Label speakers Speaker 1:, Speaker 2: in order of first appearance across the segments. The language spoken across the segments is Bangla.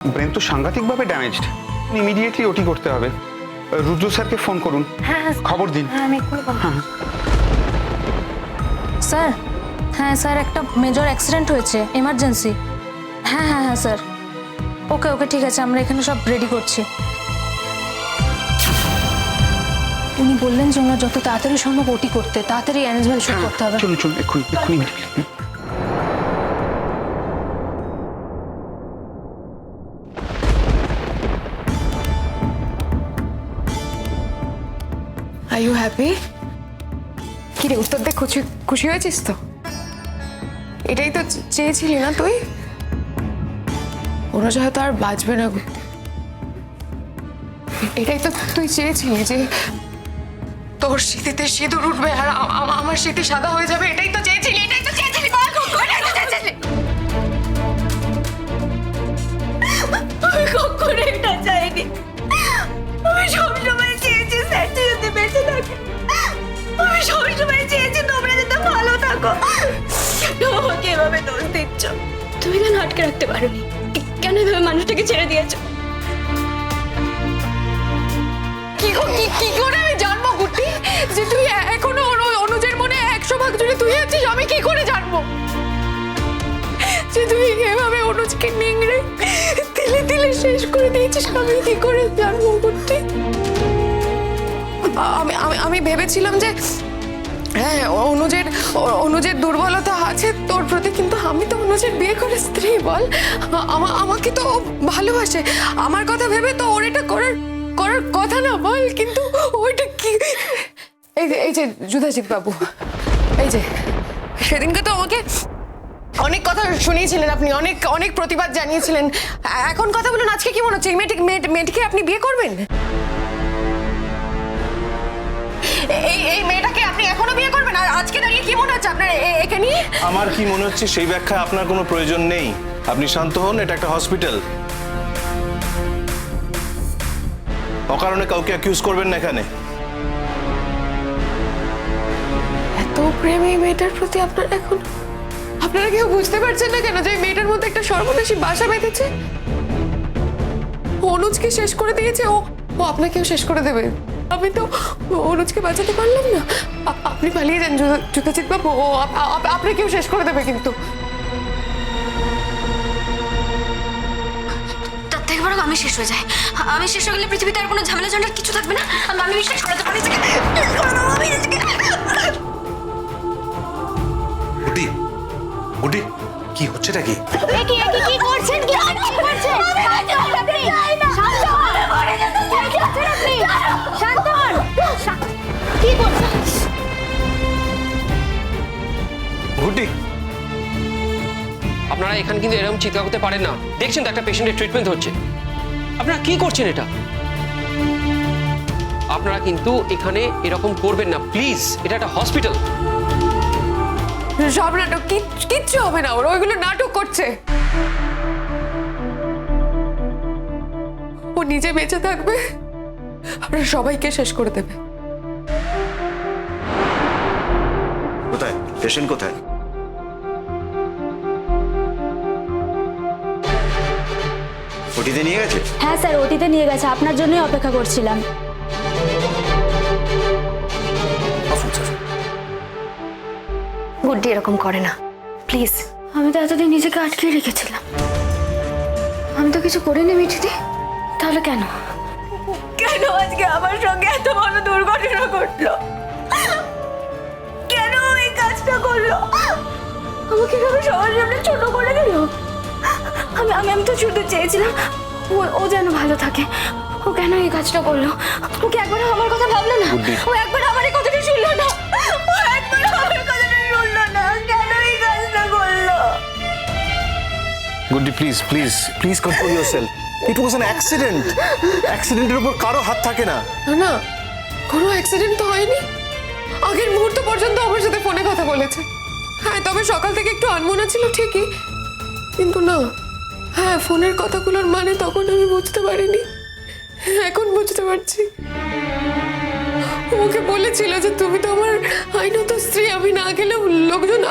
Speaker 1: ব্রেন তো সাংঘাতিকভাবে ড্যামেজড, ইমিডিয়েটলি ওটি করতে হবে। রুদ্র স্যারকে ফোন করুন, খবর দিন।
Speaker 2: স্যার, হ্যাঁ স্যার, একটা মেজর অ্যাক্সিডেন্ট হয়েছে, এমার্জেন্সি। হ্যাঁ হ্যাঁ হ্যাঁ স্যার, ওকে ওকে ঠিক আছে, আমরা এখানে সব রেডি করছি। উনি বললেন যে ওনার যত তাড়াতাড়ি সম্ভব ওটি করতে, তাড়াতাড়ি অ্যারেঞ্জমেন্ট শুরু করতে হবে।
Speaker 1: চলুন চলুন, এক্ষুনি এক্ষুনি।
Speaker 3: Are you happy? কি রে, উত্তর দিয়ে খুশি খুশি হয়েছিস তো? এটাই তো চেয়েছিলি না তুই? ওরা হয়তো আর বাঁচবে না। এটাই তো তুই চেয়েছিলি, যে তোর স্মৃতিতে সিঁদুর উঠবে আর আমার স্মৃতি সাদা হয়ে যাবে। এটাই তো চেয়েছিলি, এটাই তো চেয়েছিলি।
Speaker 4: আমি কখনো এটা চাইনি। আমি সবসময় চেয়েছি স্যারটি যদি বেঁচে থাকে। আমি সবসময় চেয়েছি তোমরা যাতে ভালো থাকো। আমাকে এভাবে দোষ দিচ্ছ। তুমি কেন আটকে রাখতে পারোনি? কেন এভাবে মানুষটাকে ছেড়ে দিয়েছো?
Speaker 3: কি করে আমি জানবো গুটি যে তুই এখনো অনুজের মনে 100 ভাগ জুড়ে তুই আছিস? আমি কি করে জানবো যে তুই এভাবে অনুজকে নিংড়ে তিলে তিলে শেষ করে দিয়েছিস? আমি কি করে জানবো গুটি? আমি ভেবেছিলাম যে হ্যাঁ, অনুজের দুর্বলতা আছে তোর প্রতি, কিন্তু আমি তো অনুজের বিয়ে করে স্ত্রী। বল, আমাকে তো ভালোবাসে। আমার কথা ভেবে তো ওর এটা করার কথা না, বল। কিন্তু ওইটা কি? এই যে যুধাজিৎ বাবু, এই যে সেদিনকে তো আমাকে অনেক কথা শুনিয়েছিলেন আপনি, অনেক প্রতিবাদ জানিয়েছিলেন। এখন কথা বলুন, আজকে কি মনে হচ্ছে মেয়েটিকে আপনি বিয়ে করবেন? এই মেয়েটাকে আপনি এখনো বিয়ে করবেন? আর আজকে দাঁড়িয়ে কি মনে হচ্ছে আপনার একে নিয়ে?
Speaker 5: আমার কি মনে হচ্ছে সেই ব্যাখ্যা আপনার কোনো প্রয়োজন নেই। আপনি শান্ত হন, এটা একটা হসপিটাল। অকারণে কাউকে অ্যাকিউজ করবেন না এখানে।
Speaker 3: এত প্রেম এই মেয়েটার প্রতি আপনার এখন? আপনারা কেউ বুঝতে পারছেন না কেন যে এই মেয়েটার মধ্যে একটা সর্বনাশী বাসা বেঁধেছে? অনুজকে শেষ করে দিয়েছে, ও আপনাকেও শেষ করে দেবে। আমি তো অনুজকে বাঁচাতে পারলাম না। আপনি পালিয়ে যান যুধাজিৎ বাবু, ও আপনাকেও শেষ করে দেবে। কিন্তু
Speaker 4: তার থেকে বরং আমি শেষ হয়ে যাই। আমি শেষ হয়ে গেলে পৃথিবীতে আর কোনো ঝামেলা ঝঞ্ঝাট কিছু থাকবে না। আমি শেষ করে দেবো নিজেকে।
Speaker 5: গুটি, গুটি, কি হচ্ছেটা কি?
Speaker 4: কি করছেন? কি করছেন? শান্ত হন। শান্ত হন। কি করছেন?
Speaker 5: গুটি,
Speaker 6: আপনারা এখানে কিন্তু এরকম চিৎকার করতে পারেন না। দেখছেন তো একটা পেশেন্টের ট্রিটমেন্ট হচ্ছে, আপনারা কি করছেন এটা? আপনারা কিন্তু এখানে এরকম করবেন না প্লিজ, এটা একটা হসপিটাল।
Speaker 3: সব নাটক, কিচ্ছু হবে না। ওরা ওইগুলো নাটক করছে। ও নিজে বেঁচে থাকবে, আপনারা সবাইকে শেষ করে দেবে।
Speaker 5: কোথায় পেশেন্ট? কোথায়? ওটিতে নিয়ে গেছে?
Speaker 2: হ্যাঁ স্যার, ওটিতে নিয়ে গেছে, আপনার জন্যই অপেক্ষা করছিলাম।
Speaker 4: গুড্ডি এরকম করে না, প্লিজ।
Speaker 2: আমি তো এতদিন নিজেকে আটকে রেখেছিলাম। আমি তো কিছু করিনি মিঠিদি, তাহলে কেন?
Speaker 4: কেন আজকে আমার সঙ্গে এত বড় দুর্ঘটনা ঘটলো? কেন এই কাজটা করলো? আমাকে এভাবে সবার সামনে ছোট করে দিল।
Speaker 2: আমি তো শুধু চেয়েছিলাম ও যেন ভালো থাকে। ও কেন এই কাজটা করলো? ওকে একবার আমার কথা ভাবলো না? ও একবার আমার এই কথাটা শুনলো না?
Speaker 4: ও একবার আমার কথাটা শুনলো না। কেন এই কাজটা করলো?
Speaker 5: Guddi, please please please control yourself. It was an accident. অ্যাক্সিডেন্টের উপর কারো হাত থাকে না।
Speaker 3: না, কোনো অ্যাক্সিডেন্ট তো হয়নি। আগের মুহূর্ত পর্যন্ত আমার সাথে ফোনে কথা বলেছে। হ্যাঁ, তবে সকাল থেকে একটু আনমনা ছিল ঠিকই, কিন্তু না, হ্যাঁ, ফোনের কথাগুলোর মানে তখন আমি বুঝতে পারিনি, এখন বুঝতে পারছি। ওকে বলেছিল যে তুমি তো আমার আইনত স্ত্রী, আমি না গেলেও লোকজন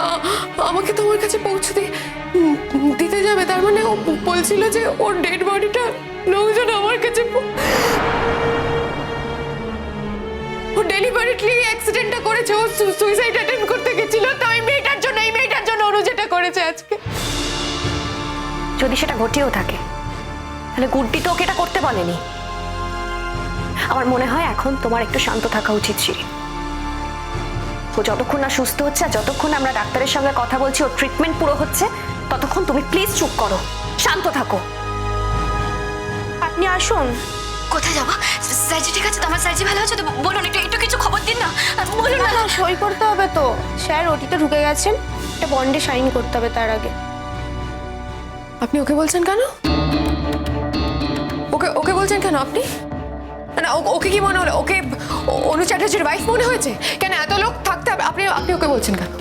Speaker 3: আমাকে তোমার কাছে পৌঁছে দিয়ে দিতে যাবে, তার মানে ও বলছিল যে ওর ডেড বডিটা লোকজন আমার কাছে ও ডেলিভারিটলি অ্যাক্সিডেন্টটা করেছে, ও সুইসাইড অ্যাটেম্প করতে গেছিল, তো এই মেয়েটার জন্য ওর যেটা করেছে আজকে।
Speaker 7: যদি সেটা ঘটেও থাকে তাহলে গুড্ডি তো ওকে এটা করতে বলেনি। আমার মনে হয় এখন তোমার একটু শান্ত থাকা উচিত শিরিন। ও যতক্ষণ না সুস্থ হচ্ছে আর যতক্ষণ আমরা ডাক্তারের সঙ্গে কথা বলছি, ওর ট্রিটমেন্ট পুরো হচ্ছে, ততক্ষণ তুমি প্লিজ চুপ করো, শান্ত থাকো।
Speaker 2: আপনি আসুন।
Speaker 4: কোথায় যাবো? স্যারজি ঠিক আছে তো? আমার স্যারজি ভালো আছে তো? বলুন, একটু কিছু খবর দিন না, বলুন না।
Speaker 2: সই করতে হবে তো, স্যার ওটিতে ঢুকে গেছেন, একটা বন্ডে সাইন করতে হবে তার আগে।
Speaker 3: আপনি ওকে বলছেন কেন? ওকে বলছেন কেন আপনি? না ওকে কি মনে হলো? ওকে অনু চ্যাটার্জির ওয়াইফ মনে হয়েছে? কেন এত লোক থাকতে হবে আপনি ওকে বলছেন কেন?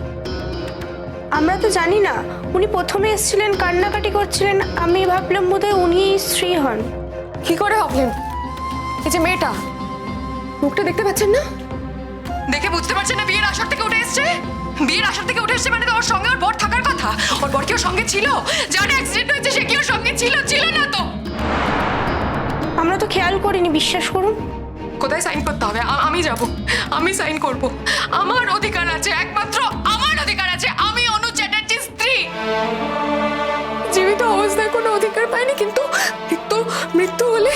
Speaker 2: আমরা তো জানি না, উনি প্রথমে এসেছিলেন, কান্নাকাটি করছিলেন, আমি ভাবলাম বোধহয় উনি স্ত্রী হন।
Speaker 3: কি করে ভাবলেন? এই যে মেয়েটা, মুখটা দেখতে পাচ্ছেন না? দেখে বুঝতে পারছেন না বিয়ের আসর থেকে উঠে এসছে? বিয়ের আসর থেকে উঠে এসছে মানে তো ওর সঙ্গে ওর বর থাকার কথা। ওর বর কি ওর সঙ্গে ছিল? যার অ্যাক্সিডেন্ট হয়েছে সে কি ওর সঙ্গে ছিল না তো?
Speaker 2: আমরা তো খেয়াল করিনি, বিশ্বাস করুন।
Speaker 3: কোথায় সাইন করতে হবে? আমি যাব, আমি সাইন করব। আমার অধিকার আছে, একমাত্র আমার অধিকার আছে। আমি অনু চ্যাটার্জির স্ত্রী। জীবিত অবস্থায় কোনো অধিকার পাইনি, কিন্তু মৃত্যু হলে,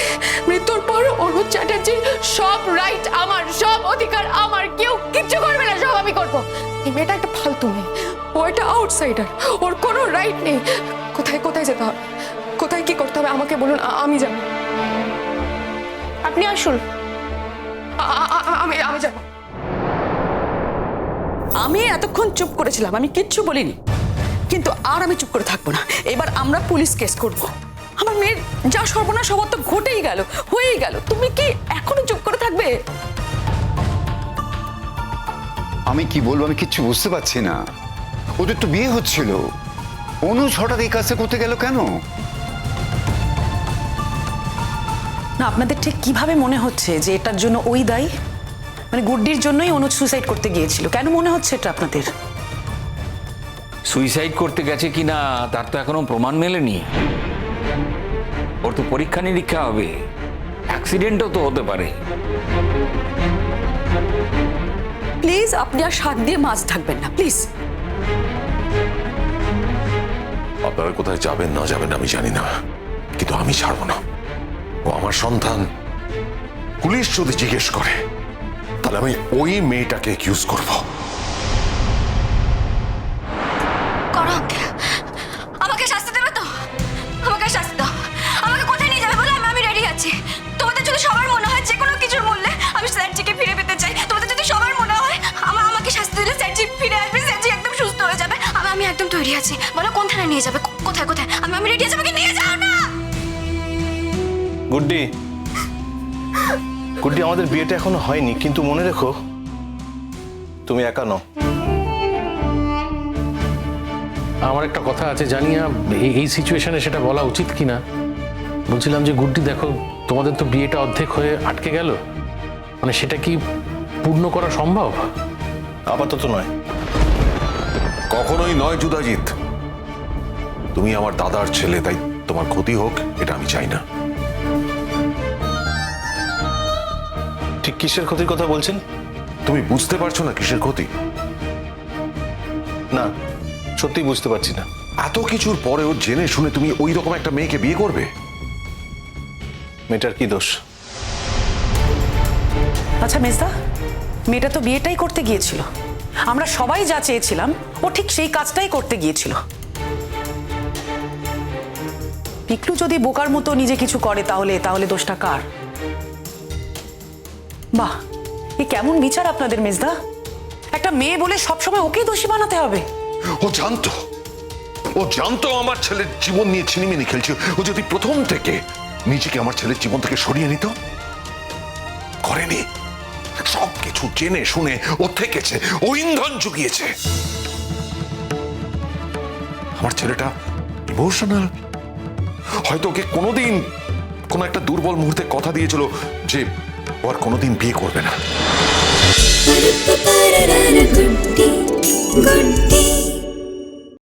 Speaker 3: মৃত্যুর পর অনু চ্যাটার্জির সব রাইট আমার, সব অধিকার আমার। কেউ কিচ্ছু করবে না, সব আমি করব। এই মেয়েটা একটা ফালতু মেয়ে, ও একটা আউটসাইডার, ওর কোনো রাইট নেই। কোথায় যেতে হবে, কোথায় কি করতে হবে আমাকে বলুন, আমি যাব।
Speaker 2: আপনি আসুন।
Speaker 3: আমি যাব।
Speaker 8: আমি এতক্ষণ চুপ করেছিলাম, আমি কিচ্ছু বলিনি, কিন্তু আর আমি চুপ করে থাকবো না। এবার আমরা পুলিশ কেস করব। আমার মেয়ের যা সর্বনাশ হবার তো ঘটেই গেল, হয়েই গেল, তুমি কি এখনো চুপ করে থাকবে?
Speaker 9: আমি কি বলবো, আমি কিচ্ছু বুঝতে পারছি না। ওদের তো বিয়ে হচ্ছিল, অনুজ হঠাৎ এই কাজটা করতে গেল কেন?
Speaker 8: না, আপনাদের ঠিক কিভাবে মনে হচ্ছে যে এটার জন্য ওই দায়ী? মানে গুড্ডির জন্যই অনুজ সুইসাইড করতে গিয়েছিল, কেন মনে হচ্ছে এটা আপনাদের?
Speaker 10: সুইসাইড করতে গেছে কিনা তার তো এখনো প্রমাণ মেলেনি। ওর তো পরীক্ষা নিরীক্ষা হবে, অ্যাক্সিডেন্টও তো হতে পারে।
Speaker 8: প্লিজ আপনি আর শাক দিয়ে মাছ ঢাকবেন না, প্লিজ।
Speaker 11: আপনারা কোথায় যাবেন না যাবেন আমি জানি না, কিন্তু আমি ছাড়বো না। ও আমার সন্তান। পুলিশ যদি জিজ্ঞেস করে তাহলে আমি ওই মেয়েটাকে অ্যাকিউজ করব।
Speaker 4: আমাকে শাস্তি দেবে তো? আমাকে শাস্তি দাও। আমাকে কোথায় নিয়ে যাবে বলে আমি রেডি আছি। তোমাদের যদি সবার মনে হয় যে কোনো কিছুর মূল্যে আমি স্যারজিকে ফিরে পেতে চাই, তোমাদের যদি সবার মনে হয় আমাকে শাস্তি দিলে স্যারজি ফিরে আসবে, স্যারজি একদম সুস্থ হয়ে যাবে, আমি একদম তৈরি আছি। বলো কোন থানায় নিয়ে যাবে? কোথায়? আমি রেডি আছি, আমাকে নিয়ে যাও না।
Speaker 5: গুড্ডি, আমাদের বিয়েটা এখনো হয়নি, কিন্তু মনে রেখো তুমি একা নও।
Speaker 12: আমার একটা কথা আছে, জানি না এই সিচুয়েশনে সেটা বলা উচিত কিনা। বলছিলাম যে গুড্ডি দেখো, তোমাদের তো বিয়েটা অর্ধেক হয়ে আটকে গেল, মানে সেটা কি পূর্ণ করা সম্ভব?
Speaker 5: আপাতত নয়।
Speaker 11: কখনোই নয় যুদাজিৎ। তুমি আমার দাদার ছেলে, তাই তোমার ক্ষতি হোক এটা আমি চাই না।
Speaker 5: ঠিক কিসের ক্ষতির কথা বলছেন?
Speaker 11: তুমি বুঝতে পারছো না কিসের ক্ষতি?
Speaker 5: না, সত্যি বুঝতে পারছি না।
Speaker 11: এত কিছুর পরেও জেনে শুনে তুমি ওই রকম একটা মেয়েকে বিয়ে করবে?
Speaker 5: মেয়েটার কি দোষ?
Speaker 8: আচ্ছা মেজদা, মেয়েটা তো বিয়েটাই করতে গিয়েছিল, আমরা সবাই যা চেয়েছিলাম ও ঠিক সেই কাজটাই করতে গিয়েছিল। পিকলু যদি বোকার মতো নিজে কিছু করে তাহলে দোষটা কার? বাহ, এ কেমন বিচার আপনাদের মেজদা? একটা মেয়ে বলে সবসময় ওকেই দোষী বানাতে হবে?
Speaker 11: ও জানতো আমার ছেলের জীবন নিয়ে ছিনিমিনি খেলছে। ও যদি প্রথম থেকে নিজেকে আমার ছেলের জীবন থেকে সরিয়ে নিত, করেনি। সবকিছু জেনে শুনে ও থেকেছে, ও ইন্ধন জুগিয়েছে। আমার ছেলেটা ইমোশনাল, হয়তো ওকে কোনোদিন কোনো একটা দুর্বল মুহূর্তে কথা দিয়েছিল যে ও আর কোনোদিন বিয়ে করবে না।
Speaker 4: গুড্ডি